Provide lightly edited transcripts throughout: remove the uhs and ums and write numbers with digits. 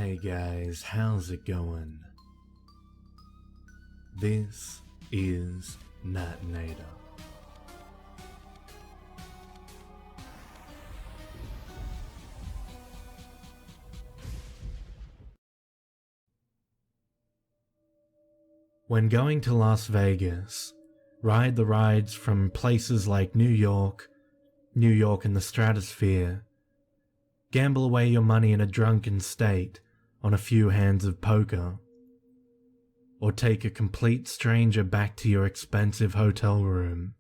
Hey guys, how's it going? This is Natenator. When going to Las Vegas, ride the rides from places like New York and the Stratosphere. Gamble away your money in a drunken state on a few hands of poker. Or take a complete stranger back to your expensive hotel room.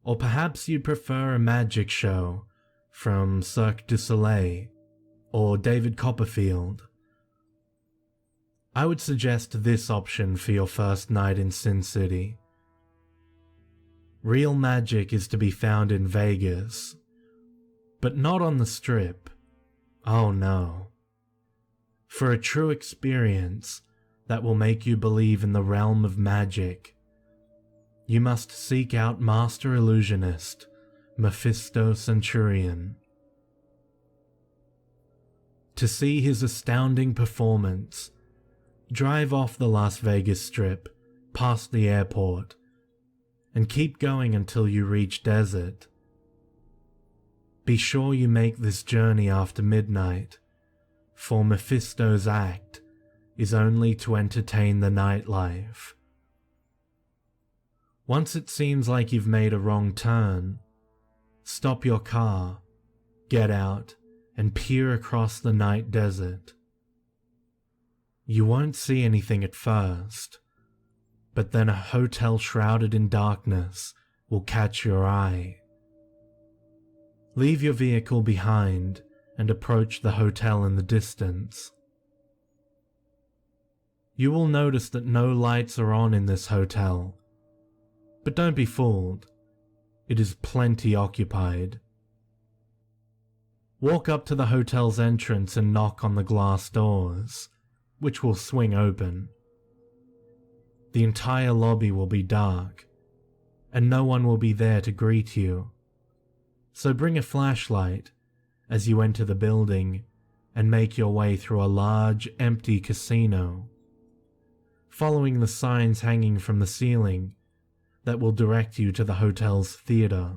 Or perhaps you prefer a magic show from Cirque du Soleil or David Copperfield. I would suggest this option for your first night in Sin City. Real magic is to be found in Vegas, but not on the Strip. Oh no. For a true experience that will make you believe in the realm of magic, you must seek out Master Illusionist Mephisto Centurion. To see his astounding performance, drive off the Las Vegas Strip past the airport and keep going until you reach Desert. Be sure you make this journey after midnight, for Mephisto's act is only to entertain the nightlife. Once it seems like you've made a wrong turn, stop your car, get out, and peer across the night desert. You won't see anything at first, but then a hotel shrouded in darkness will catch your eye. Leave your vehicle behind and approach the hotel in the distance. You will notice that no lights are on in this hotel, but don't be fooled, it is plenty occupied. Walk up to the hotel's entrance and knock on the glass doors, which will swing open. The entire lobby will be dark, and no one will be there to greet you. So bring a flashlight as you enter the building and make your way through a large, empty casino, following the signs hanging from the ceiling that will direct you to the hotel's theater.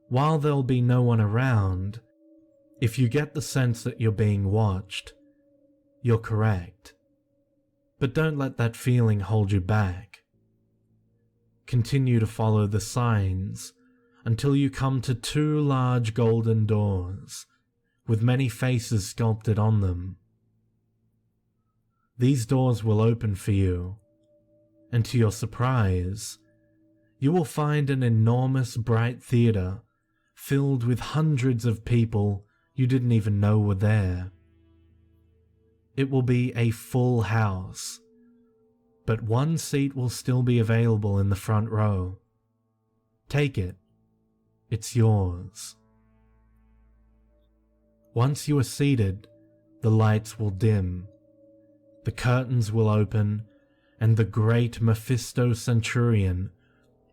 While there'll be no one around, if you get the sense that you're being watched, you're correct. But don't let that feeling hold you back. Continue to follow the signs until you come to two large golden doors with many faces sculpted on them. These doors will open for you, and to your surprise, you will find an enormous bright theater filled with hundreds of people you didn't even know were there. It will be a full house, but one seat will still be available in the front row. Take it. It's yours. Once you are seated, the lights will dim, the curtains will open, and the great Mephisto Centurion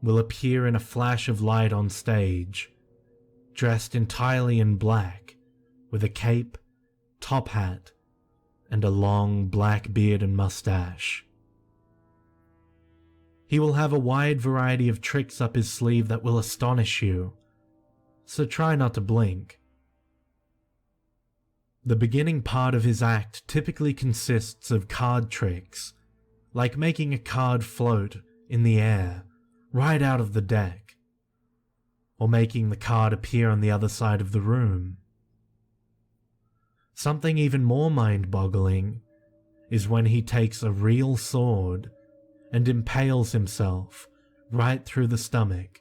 will appear in a flash of light on stage, dressed entirely in black, with a cape, top hat, and a long black beard and mustache. He will have a wide variety of tricks up his sleeve that will astonish you, so try not to blink. The beginning part of his act typically consists of card tricks, like making a card float in the air right out of the deck, or making the card appear on the other side of the room. Something even more mind-boggling is when he takes a real sword and impales himself right through the stomach.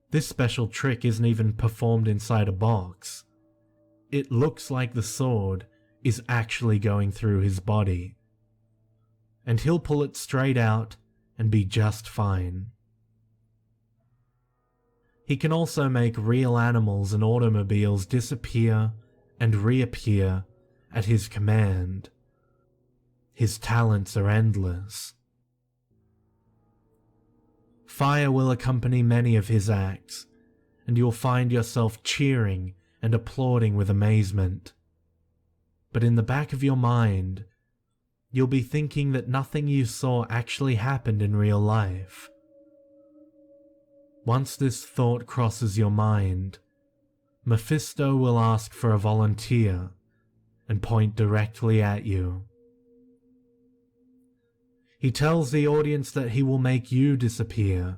This special trick isn't even performed inside a box. It looks like the sword is actually going through his body, and he'll pull it straight out and be just fine. He can also make real animals and automobiles disappear and reappear at his command. His talents are endless. Fire will accompany many of his acts, and you'll find yourself cheering and applauding with amazement. But in the back of your mind, you'll be thinking that nothing you saw actually happened in real life. Once this thought crosses your mind, Mephisto will ask for a volunteer and point directly at you. He tells the audience that he will make you disappear.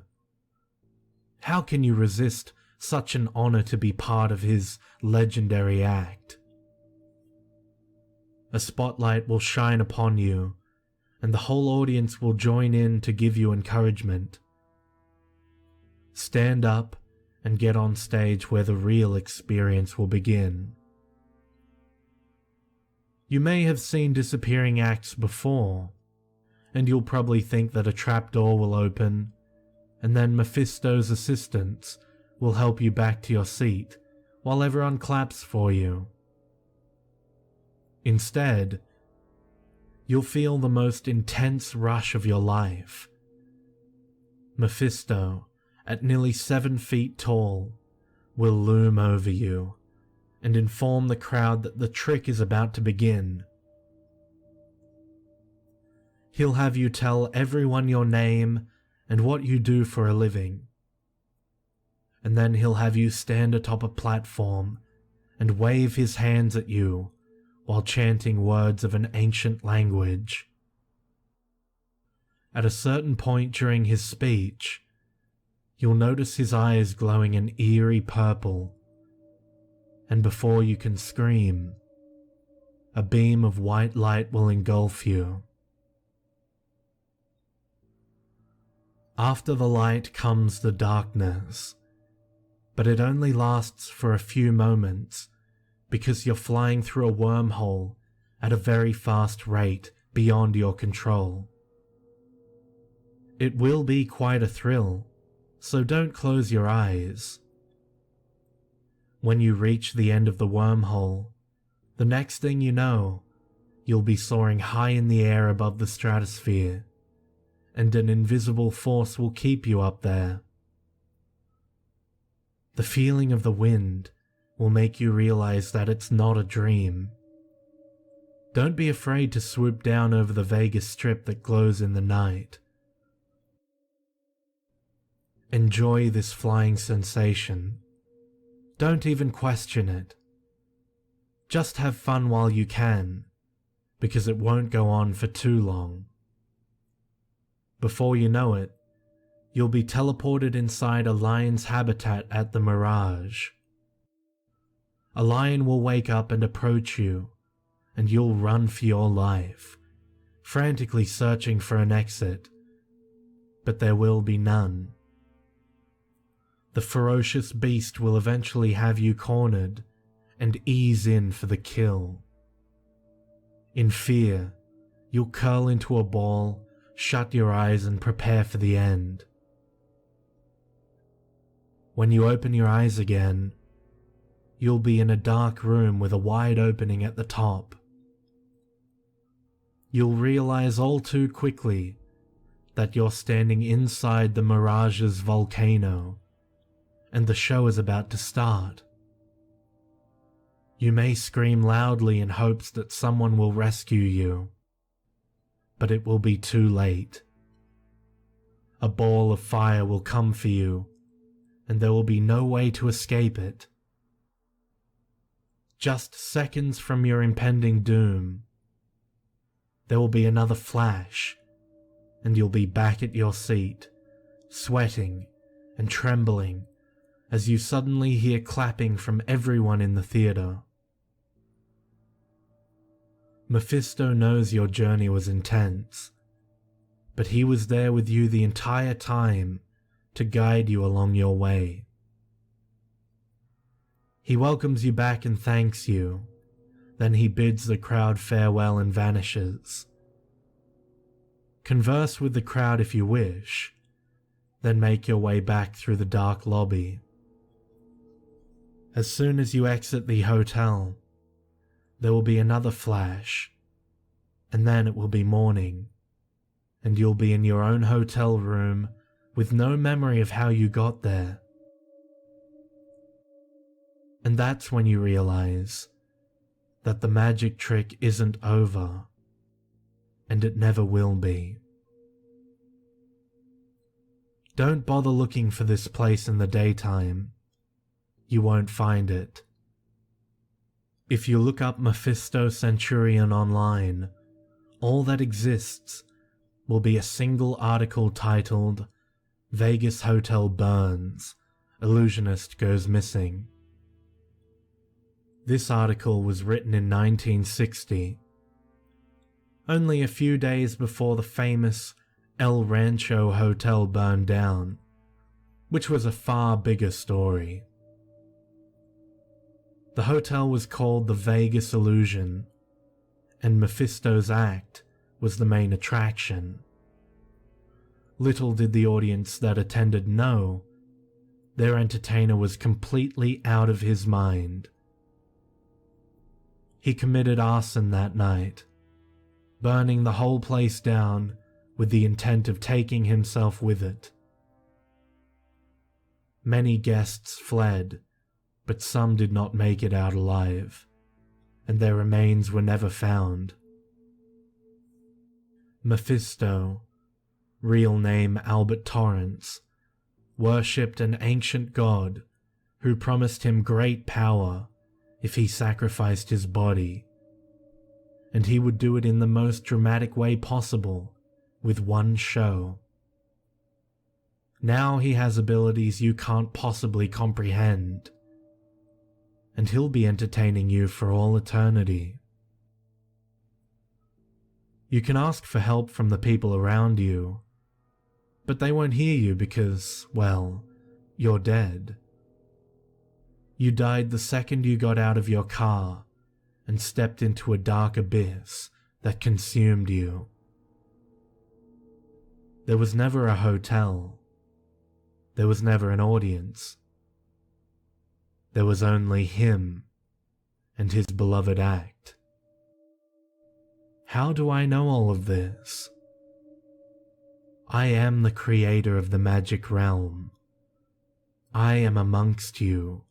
How can you resist such an honor to be part of his legendary act? A spotlight will shine upon you, and the whole audience will join in to give you encouragement. Stand up and get on stage where the real experience will begin. You may have seen disappearing acts before, and you'll probably think that a trapdoor will open, and then Mephisto's assistants will help you back to your seat while everyone claps for you. Instead, you'll feel the most intense rush of your life. Mephisto, at nearly 7 feet tall, will loom over you and inform the crowd that the trick is about to begin. He'll have you tell everyone your name and what you do for a living. And then he'll have you stand atop a platform and wave his hands at you while chanting words of an ancient language. At a certain point during his speech, you'll notice his eyes glowing an eerie purple, and before you can scream, a beam of white light will engulf you. After the light comes the darkness, but it only lasts for a few moments because you're flying through a wormhole at a very fast rate beyond your control. It will be quite a thrill, so don't close your eyes. When you reach the end of the wormhole, the next thing you know, you'll be soaring high in the air above the stratosphere, and an invisible force will keep you up there. The feeling of the wind will make you realize that it's not a dream. Don't be afraid to swoop down over the Vegas Strip that glows in the night. Enjoy this flying sensation. Don't even question it. Just have fun while you can, because it won't go on for too long. Before you know it, you'll be teleported inside a lion's habitat at the Mirage. A lion will wake up and approach you, and you'll run for your life, frantically searching for an exit, but there will be none. The ferocious beast will eventually have you cornered and ease in for the kill. In fear, you'll curl into a ball, shut your eyes and prepare for the end. When you open your eyes again, you'll be in a dark room with a wide opening at the top. You'll realize all too quickly that you're standing inside the Mirage's volcano, and the show is about to start. You may scream loudly in hopes that someone will rescue you, but it will be too late. A ball of fire will come for you, and there will be no way to escape it. Just seconds from your impending doom, there will be another flash, and you'll be back at your seat, sweating and trembling as you suddenly hear clapping from everyone in the theater. Mephisto knows your journey was intense, but he was there with you the entire time to guide you along your way. He welcomes you back and thanks you, then he bids the crowd farewell and vanishes. Converse with the crowd if you wish, then make your way back through the dark lobby. As soon as you exit the hotel, there will be another flash, and then it will be morning, and you'll be in your own hotel room with no memory of how you got there. And that's when you realize that the magic trick isn't over, and it never will be. Don't bother looking for this place in the daytime. You won't find it. If you look up Mephisto Centurion online, all that exists will be a single article titled "Vegas Hotel Burns, Illusionist Goes Missing." This article was written in 1960, only a few days before the famous El Rancho Hotel burned down, which was a far bigger story. The hotel was called the Vegas Illusion, and Mephisto's act was the main attraction. Little did the audience that attended know, their entertainer was completely out of his mind. He committed arson that night, burning the whole place down with the intent of taking himself with it. Many guests fled, but some did not make it out alive, and their remains were never found. Mephisto, real name Albert Torrance, worshipped an ancient god who promised him great power if he sacrificed his body, and he would do it in the most dramatic way possible with one show. Now he has abilities you can't possibly comprehend, and he'll be entertaining you for all eternity. You can ask for help from the people around you, but they won't hear you because, well, you're dead. You died the second you got out of your car and stepped into a dark abyss that consumed you. There was never a hotel. There was never an audience. There was only him and his beloved act. How do I know all of this? I am the creator of the magic realm. I am amongst you,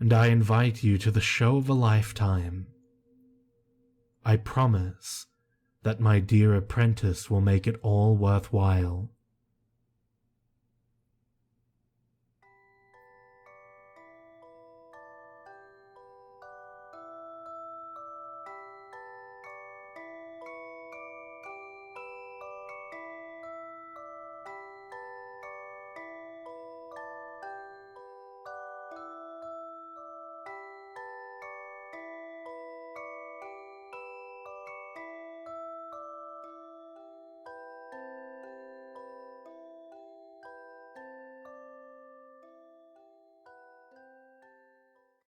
and I invite you to the show of a lifetime. I promise that my dear apprentice will make it all worthwhile.